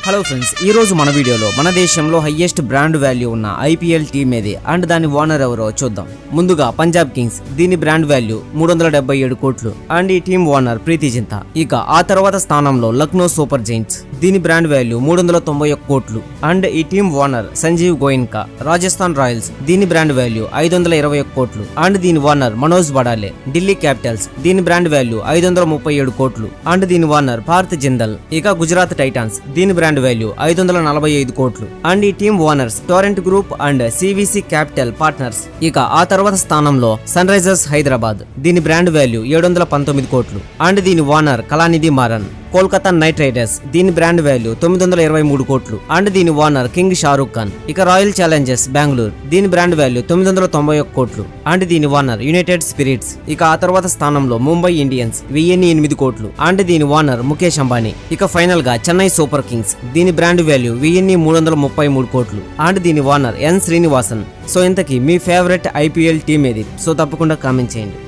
Hello friends, ఈ రోజు మన వీడియోలో మన దేశంలో హైయెస్ట్ బ్రాండ్ వాల్యూ ఉన్న ఐపీఎల్ టీమ్ ఏది అండ్ దాని ఓనర్ ఎవరో చూద్దాం. ముందుగా పంజాబ్ కింగ్స్, దీని బ్రాండ్ వాల్యూ 377 కోట్లు అండ్ ఈ టీమ్ ఓనర్ ప్రీతి జింతా. ఇక ఆ తర్వాత స్థానంలో లక్నో సూపర్ జైంట్స్, దీని బ్రాండ్ వాల్యూ 391 కోట్లు అండ్ ఈ team owner Sanjiv Goenka. Rajasthan Royals, దీని బ్రాండ్ వాల్యూ 521 కోట్లు అండ్ దీని ఓనర్ మనోజ్ బడాలే. ఢిల్లీ క్యాపిటల్స్, దీని బ్రాండ్ వాల్యూ 537 కోట్లు అండ్ దీని ఓనర్ భారత్ జిందల్. ఇక గుజరాత్ టైటాన్స్, దీని బ్రాండ్ వాల్యూ 545 కోట్లు అండ్ ఈ team owners Torrent group and CVC capital partners. ఇక ఆ తర్వాత స్థానంలో సన్ రైజర్స్ హైదరాబాద్, దీని బ్రాండ్ వాల్యూ 719 కోట్లు అండ్ దీని owner Kalanithi Maran. Kolkata Knight Riders, దీని బ్రాండ్ వాల్యూ 923 కోట్లు అండ్ దీని ఓనర్ కింగ్ షారూక్ ఖాన్. ఇక రాయల్ ఛాలెంజర్స్ బెంగళూరు, దీని బ్రాండ్ వాల్యూ 991 కోట్లు అండ్ దీని ఓనర్ యునైటెడ్ స్పిరిట్స్. ఇక ఆ తర్వాత స్థానంలో ముంబై ఇండియన్స్ 1008 కోట్లు అండ్ దీని ఓనర్ ముఖేష్ అంబానీ. ఇక ఫైనల్ గా చెన్నై సూపర్ కింగ్స్, దీని బ్రాండ్ వాల్యూ 333 కోట్లు అండ్ దీని ఓనర్ ఎన్ శ్రీనివాసన్. సో ఇంతకీ మీ ఫేవరెట్ ఐపీఎల్ టీమ్ ఏది? సో తప్పకుండా కామెంట్ చేయండి.